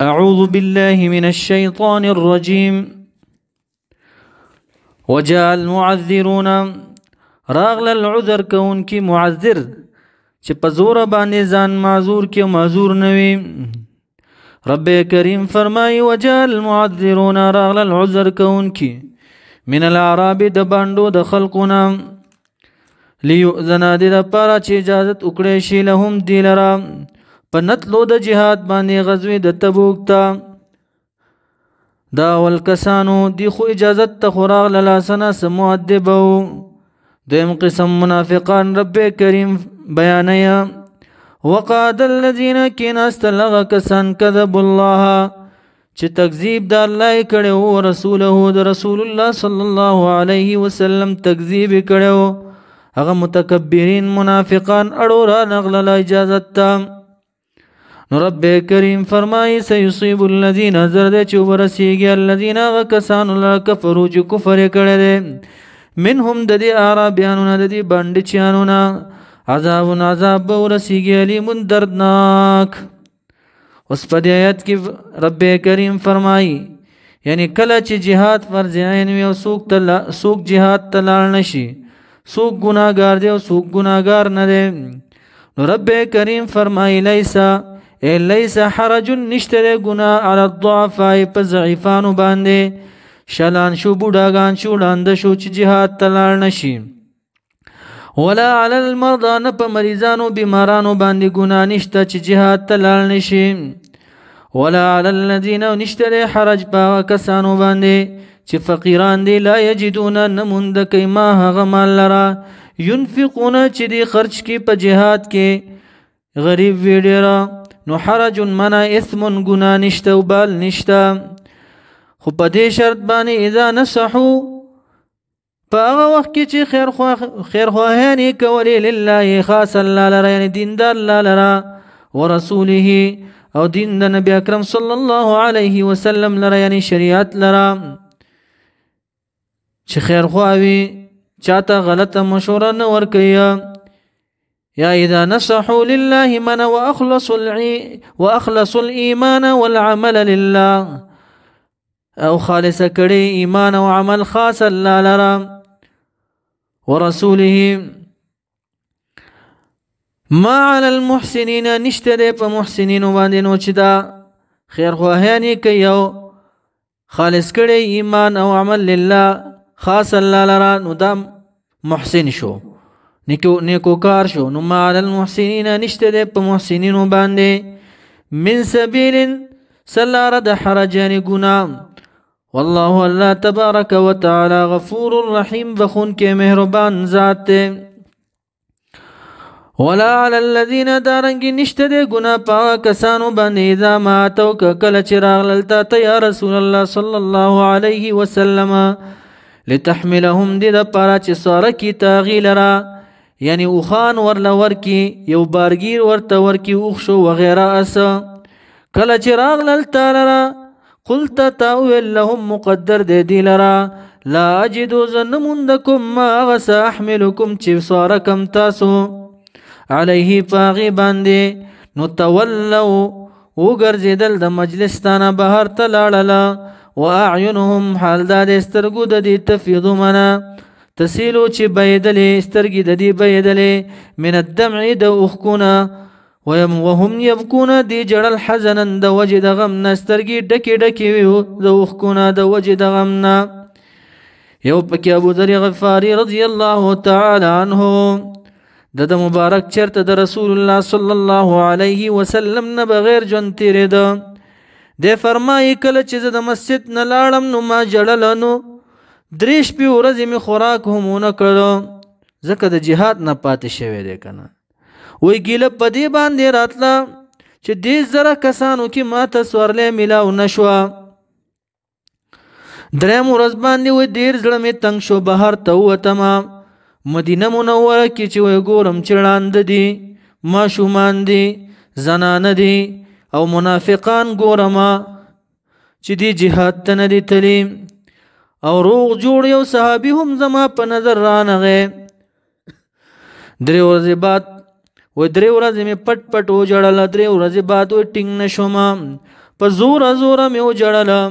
أعوذ بالله من الشيطان الرجيم. وجاء المعذرون راغل العذر كون کی معذر چې په زور باندې ځان معذور کې معذور نوي. رب کریم فرمای وجاء المعذرون راغل العذر كون کی من الاعراب د باندو د خلقنا لیؤذن د لپاره چې اجازت وکړي شي لهم دی لرا په نتلو د جهاد باندې غزوه د تبوک ته. دا والکسانو دی خو اجازت ته خوراغ للاسنه سمؤدبو. دویم قسم منافقان رب کریم بیانیا وقاد الذین کیناست لغا کسان کذب الله چې تکذیب د الله کړي او رسوله د رسول الله صلی الله علیه وسلم تکذیب کړي. هغه متکبرین منافقان اړو را نغله اجازت ته. نو رب کریم فرمای سيصيب الذين زرد چې ورسیږي الذين کسان لا کفروا چې کفر کړي دي منهم د دې عربيانو د دې باندې چانونه عذاب ورسیږي علیم دردناک. اوس په دې آیت کې رب کریم فرمای یعنی کله چې جهاد فرض عین وي او سوق جهاد تلال نشي سوق ګناګار دی او سوق ګناګار نه دی. نو رب کریم فرمای لیس حرج نشتره گناه علی الضعفاء په ضعیفانو باندې شلان شو بوډاګان شو لاند شو چې جهاد تلار نشي. ولا علی المرضى نه په مریضانو بیمارانو باندې ګناه نشته چې جهاد تلار نشي. ولا علی الذین نشتره حرج په کسانو باندې چې فقیران دي لا یجدون نموند کی ما هغه مال لرا ينفقون چې دی خرج کی په جهاد کې غریب ویډیرا. نو حرج منا اثم گناه نشته و بال نشته. خو په دې شرط باندې اذا نصحوا په هغه وخت کې چې خیر خواهانی کولی لله خاص الله لرا یعنی دین د الله لرا ورسوله او دین د نبی اکرم صلی الله علیه وسلم لرا یعنی شریعت لرا. چې خیر خواوي چاته غلطه مشوره نه ورکوي. یا اذا نصحوا لله من واخلصوا الايمان والعمل لله او خالص کړي ایمان او عمل خاص الله لرا ورسوله. ما على المحسنين نشتره په محسنین باندې نو چې دا خیر خواهانی کوي او خالص کړي ایمان او عمل لله خاص الله لرا نو دا محسن شو نیکو کار شو. نو ما علی المحسنین نشته په محسنینو باندې من سبیل سلار د حرجان گناه. والله الله تبارک وتعالى غفور رحیم بخون کې مهربان ذات. ولا علی الذین دارنګ نشته گناه پا کسانو باندې اذا ما تو کله چراغ للتا یا رسول الله صلی الله علیه وسلم لتحملهم دې د پاره چې ساره کی تاغیلرا یعنی اوخان ورله ورکی یو بارگیر ورته ورکی اوخ شو وغیره اس. کله چې راغلل تالرا قلت تاویل لهم مقدر دې دی لرا لا اجدو زنمندکم ما غس احملکم چې سارکم تاسو علیه پاغي باندې. نو تولوا وګرځیدل د مجلس تانه بهر ته لاړله واعینهم حال دا د سترګو د دې تفیض منا تسیلو چې بيدلې سترګې د دې بيدلې من الدمع د اوخکونه وهم يبكون دي جړل حزنا د وجه د غم نه سترګې ډکې ډکې د اوخکونه د وجه د غم نه. یو پکې ابو ذر غفاری رضی الله تعالی عنه د مبارک چرته د رسول الله صلی الله علیه وسلم نه بغیر جون تیرې ده. د فرمایي کله چې د مسجد نه لاړم نو ما جړل نو دریش پی ورځې می خوراک همونه کړو ځکه د جهاد نه پاتې شوی دی کنه. وی ګیله په دې باندې راتله چې دې زره کسانو کې ماته سورلی میلاو نشوه. دریم ورځ باندې وی ډېر زړه مې تنګ شو بهر ته ووتمه مدینه منوره کې چې وی ګورم چې ړانده دي ماشومان دي زنانه دي او منافقان ګورمه چې دی جهاد ته نه دي تلي او روغ جوړ یو صحابي هم زما په نظر رانغه. درې ورځې بعد و درې ورځې مې پټ پټ وجړل. درې ورځې بعد و ټینګ نشوم په زوره زوره مې وجړله.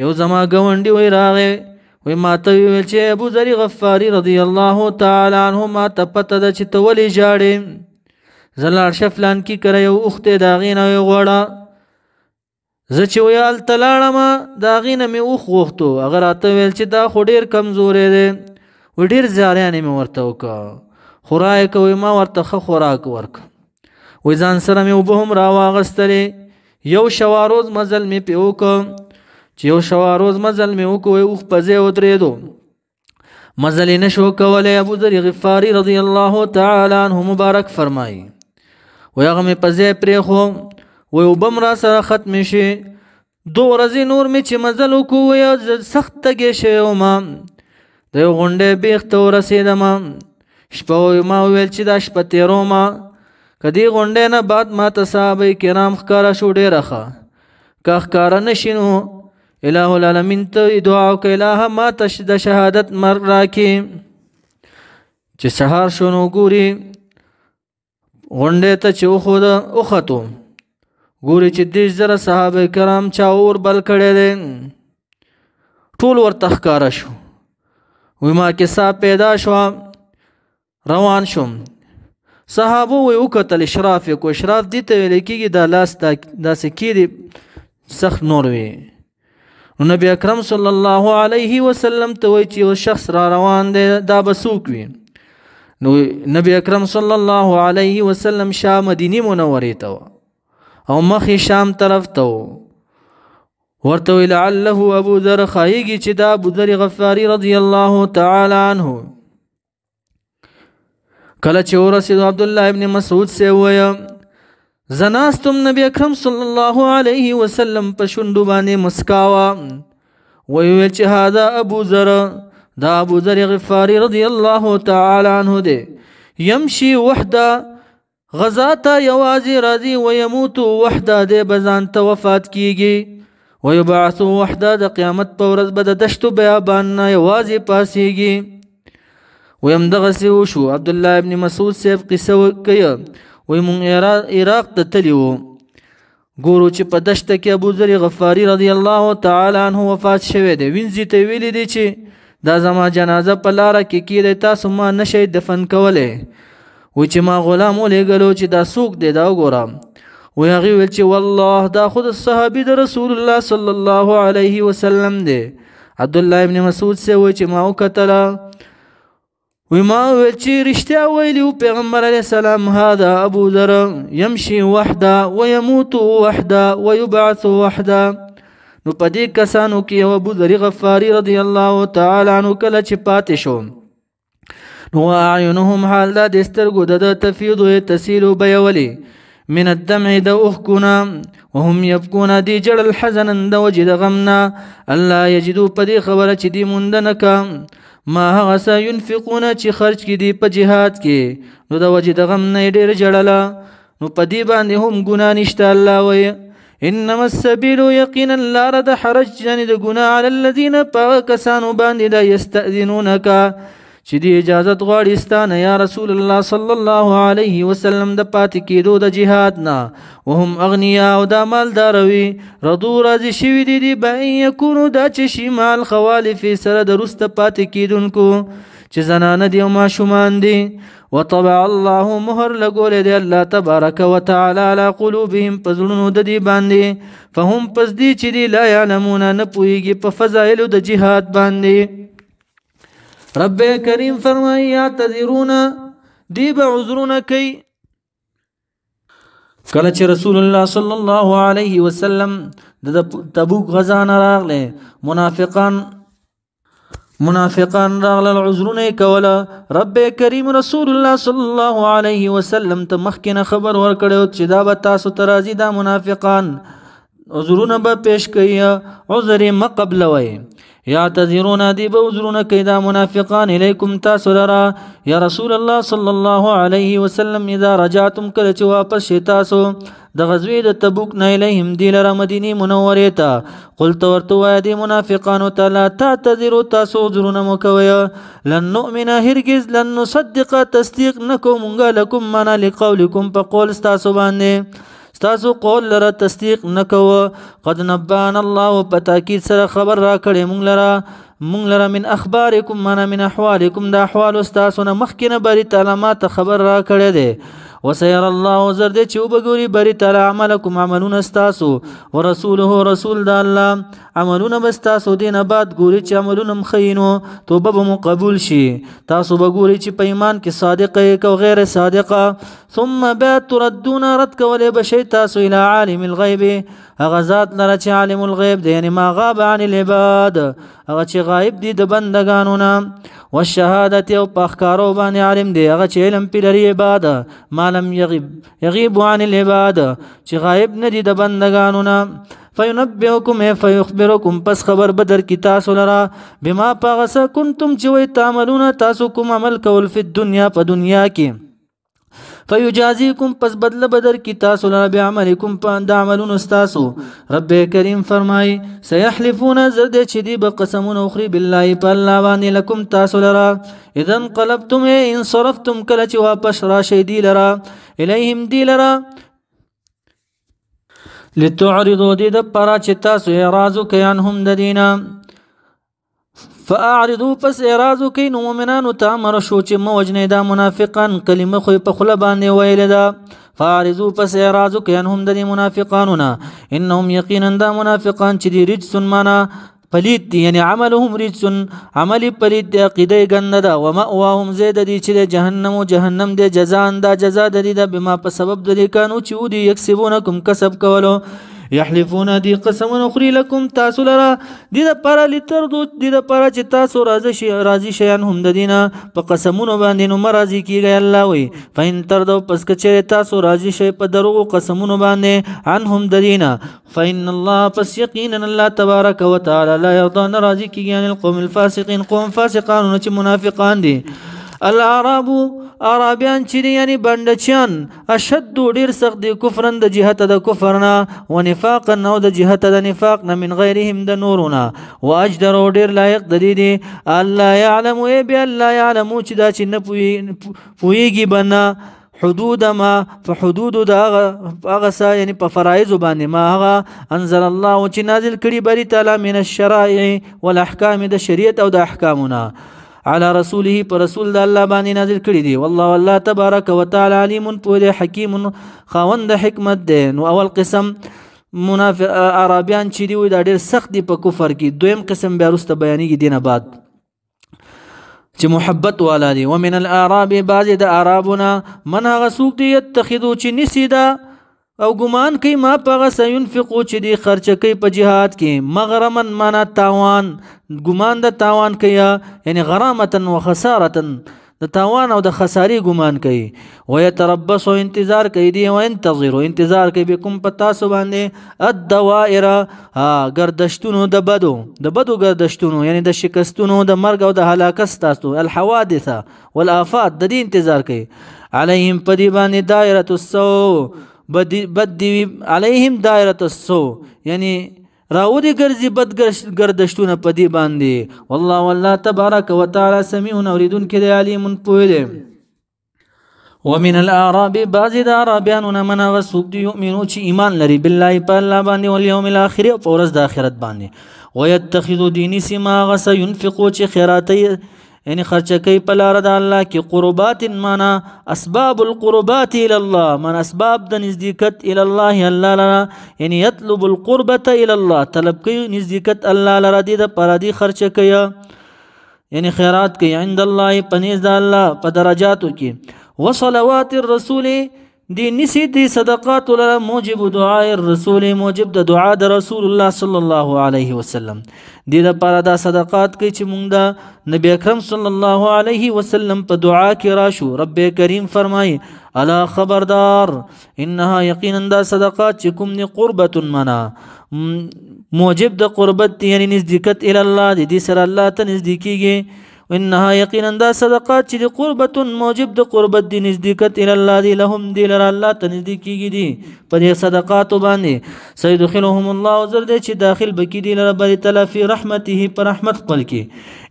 یو زما ګاونډي وی راغی وی ما ته ویل چې ابو ذر غفاري رضی الله تعالی عنه ما ته پته ده چې ته ولې ژاړې. زه لاړ شه فلان کې کره یو اوښتې د هغې نه وغواړه. زه چې وی هلته لاړم د هغې نه مې اوښ غوښتو. هغه راته ویل چې دا خو ډېر کمزوری دی. وی ډېر زاریانې مې ورته وکړه. خوراک کوي ما ورته ښه خوراک ورکړه. وی ځان سره مې اوبه هم راواغستلې. یو شواروز مزل مې پې وکړه چې یو شواروز مزل مې وکړو اوښ په ځای ودرېدو. مزل یې نشو کولی. ابو ذر غفاري رضی الله تعالی عنه مبارک فرمایي وی هغه مې په ځای پرېښو. وی اوبه م را سره ختمې شي. 2 ورځې نور مې چې مزل وکړو وی سخت تږی شوی وم. د یو غونډۍ بیخ ته ورسېدم. شپه وی ما وویل چې دا شپه تېروم که دې غونډۍ نه بعد ما ته صحابه کرام ښکاره شو ډېره ښه. که ښکاره نه شي نو الہ العالمین ته دعا وکړه الهه ما ته د شهادت مرګ راکړي. چې سهار شو نو ګوري غونډۍ ته چې وختو ګوري چې 10,000 صحابه کرام چا اور بل کړی دی. ټول ورته ښکاره شو. وی ما کې ساه پیدا شوه. روان شوم. صحابو وی وکتل اشراف یې کو. اشراف دې ته ویل کېږي دا لاس داسې کېدي سخت نور وي. نو نبی اکرم صلی الله علیه وسلم ته وی چې یو شخص را روان دی دا به څوک وي. نو نبی اکرم صلی الله علیه وسلم شاه مدینې منورې ته او مخې شام طرف ته ورته وی لعله ابو ذر خایږي چې دا ابو ذر غفاري رضی الله تعالی عنه. کله چې ورسېدو عبدالله ابن مسعود سے وویه زه ناستم نبی اکرم صلی الله علیه وسلم په شونډو باندې مسکا وه. ویل چې هذا ابو ذر دا ابو ذر غفاري رضی الله تعالی عنه دی. یمشي وحده غزا ته یوازې راځي ویموت وحده دی به ځان ته وفات کیږي. ویبعث وحده د قیامت په ورځ به د دشتو بیابان نه یوازې پاسیږي. ویم دغسې وشو. عبدالله ابن مسعود صاحب قصه کوي وی مونږ عراق ته تللي وو. ګورو چې په دشته کې ابو ذر غفاري رضی الله تعالی عنه وفات شوی دی. وینځي ته ویلي دی چې دا زما جنازه په لاره کې کېدی تاسو ما نشئ دفن کولی. وی چې ما غلام ولېږلو چې دا څوک دی دا وګوره. وی هغې ویل چې والله دا خو د صحابي د رسول الله صلی الله علیه وسلم دی. عبدالله ابن مسعود سے وی چې ما وکتله. وی ما ویل چې رښتیا ویلي و پیغمبر علیه السلام هذا ابو ذر یمشي وحده ویموت وحده ویبعث وحده. نو په دې کسانو کې یو ابو ذر غفاري رضی الله تعالی عنه کله چې پاتې شو نو اعینهم حال دا د سترګو د تفیض تسیل بیولي من الدمع د اوښکونه وهم یبکون دی جړل حزنا د وجې د غمنا الله یجدو په دې خبره چې دی موندنه کا ما هغه څه ينفقون چې خرج کې دي په جهاد کې نو د وجې د غم نه ډېر جړله نو په دې باندې هم ګناه نشته. الله وایي انما السبيل یقینا لاره د حرج یعنې د ګناه علی الذین په کسانو باندې لا یستأذنونک چې دی اجازت غواړي ستانه یا رسول الله صلی الله علیه وسلم د پاتې کېدو د جهاد نه وهم اغنیا او دا مالدار وي رضو راضي شوي دي به ان یکونو دا چې شي مع الخوالف سره د وروسته پاتې کېدونکو چې زنانه دي او ماشومان دي. وطبع الله مهر لګولی دی الله تبارک وتعالی علی قلوبهم په زړونو د دې باندې فهم پس دي چې دي لا یعلمون نه پوهېږي په فضایلو د جهاد باندې. رب کریم فرمایي یعتذرون دی به عذرونه کوي. کله چې رسول الله صلی الله علیه وسلم د تبوک غزا نه راغلی منافقان راغلل عذرونه کوله. رب کریم رسول الله صلی الله علیه وسلم ته مخکې خبر ورکړی چې دا به تاسو ته راځي دا منافقان عذرونه به پیش کوي عذر یې مه قبلوئ. یعتذرون دی به عذرونه کوي دا منافقان الیکم تاسو لره یا رسول الله صلی الله علیه وسلم اذا رجعتم کله چې واپس شئ تاسو د غزوې د تبوک نه الیهم دی لره مدینې منورې ته قلت ورته وایه دې منافقانو ته لا تعتذروا تاسو عذرونه مو کوئ لن نؤمن هرگز لن نصدق تصدیق نه کوو مونږه لکم معنا لقولکم په قول ستاسو باندې ستاسو قول لره تصدیق نکوه. قد نبان الله په تاکید سره خبر را کړی مونږ لره من اخبارکم معنا من احوالکم د احوال ستاسو نه مخکنه بری تعالی ما ته خبر را کړی دی. وسير الله زر دې چې وبګوري بری تعالی عملکم عملون استاسو ورسوله رسول د الله عملون بستاسو دینه بعد ګوري چې عملون مخینو توبه به قبول شي. تاسو بګوري چې په ایمان کې صادقه او غیر صادقه. ثم بعد تردون رد کولې بشي تاسو الى عالم الغیب هغه ذات لره چې عالم الغیب دی یعنی ما غاب عن العباد هغه چې غایب دي د بندگانو نه. والشهادت او پخکارو باندې عالم دی هغه چې علم پی لري عباد ما لم یغیب عن العباد چې غایب نه دي د بندگانو نه. فینبئکم فیخبرکم پس خبر بدر کی تاسو لرا بما پغس کنتم چې وی تعملون تاسو کوم عمل کول فی الدنیا په دنیا کې. فیجازیکم پس بدل بدر کی تاسو لرا بعملکم په عملون استاسو. رب کریم فرمای سيحلفون زرد چې دی بقسمون اخری بالله په الله باندې لكم تاسو لرا اذا انقلبتم ان صرفتم کله چې واپس راشي دی لرا الیهم دی لرا لتعرضوا دي د پرا چې تاسو اعراض کوي عنهم د دینا. فاعرضوا پس اعراض کوي نو مؤمنانو ته امر شو چې موجنه دا منافقان کلمه خو په خله باندې ویل دا. فاعرضوا پس اعراض کوي عنهم د منافقانو نه انهم یقینا دا منافقان چې دي رجس معنا پلید دي یعنی عملهم رجس عمل پلید دی عقیده ګنده ده. ومأواهم زید دي چې جهنم دی جزاء دا جزاء د دې بما په سبب د دې کانو چې ودي یکسبونکم کسب کولو. یحلفون دی قسمون اخری لکم تاسو لرا دی د پارا لتردو دی د پارا چې تاسو راضی شیان هم د دینا په قسمونو باندې نو مرضی کیږي الله وی. فین تردو پس کچره تاسو راضی شی په دروغ قسمونو باندې عنهم د دینا فین الله پس یقینا الله تبارک وتعالى لا يرضى راضی کیږي ان القوم الفاسقين قوم فاسقان چې منافقان دي. عربیان چې دي یعنی بندچان اشد ډیر سخت دي کفرن د جهت د کفرنا و نفاقا نو د جهت د نفاق نه من غیرهم د نورنا واجدر ډیر لایق د دي الله يعلم ای بي الله يعلم چې دا چې نه پويږي بنا حدود ما فحدود دا هغه سا یعنی په فرایض باندې ما هغه انزل الله چې نازل کړي بری تعالی من الشرائع والاحکام د شریعت او د احکامنا على رسوله پر رسول د الله باندې نازل کړي دي. والله تبارک وتعالى علیم پوه حکیم خاوند حکمت دی. نو اول قسم منافق عربیان چې دی دا ډیر سخت دی په کفر کې. دویم قسم بیا وروسته بیانېږي دینه بعد چې محبت والا دي. ومن الاعراب بعض د اعرابنا من هغه څوک دی يتخذو چې نسی دا او ګمان کوي ما پغه سينفقو چې دی خرچ کوي په جهاد کې مغرمن معنا تاوان ګمان د تاوان کوي یعنی غرامتن و خسارتن د تاوان او د خساري ګمان کوي. ويتربص انتظار کوي دی او انتظار کوي بكم پتا سو باندې الدوائر گردشتونو د بدو گردشتونو یعنی د شکستونو د مرګ او د هلاکت تاسو الحوادث والافات د دې انتظار کوي. عليهم پدی باندې دائره السوء بدی علیهم دائره السوء یعنی راودی ګرځي بد گردشتونه پدی باندې. والله تبارک وتعالى سميع اوریدون کې علیم پوه دی. ومن الاعراب بعض د عربیانو من غسوق دی یؤمنو چې ایمان لري بالله په الله باندې او اليوم الاخر او ورځ د آخرت باندې. ويتخذ دین سما غس ينفقو چې خیراتي یعنی خرچ کوي په لار د الله کې قربات معنا اسباب القربات الى الله من اسباب د نزدېکت الى الله الله لرا یعنی يطلب القربة الى الله طلب کوي نزدېکت الله لرا دي د پرادي خرچ کوي یعنی خیرات کوي عند الله پنيز د الله په درجاتو کې. وصلوات الرسول دي نسی دي صدقات لرا موجب دعاء الرسول موجب د دعا د رسول الله صلی الله علیه وسلم دي د پاره دا صدقات کوي چې مونږ د نبی اکرم صلی الله علیه وسلم په دعا کې راشو. رب کریم فرمای الا خبردار انها یقینا دا صدقات چې کوم نه قربت منا موجب د قربت یعنی نزدېکت ال الله دي سره الله ته نزدېکیږي. وانها یقینا دا صدقات چې قربت موجب د قربت دي نزدېکت ال الله دي لهم دي لره الله ته نزدېکیږي دي په دې صدقات باندې. سيدخلهم الله زر دې چې داخل بکی دي لره بری تعالی فی رحمته پر رحمت خپل کې.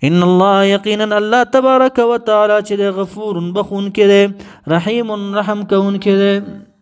ان الله یقینا الله تبارک وتعالى چې غفور بخون کې رحیم رحم کون کې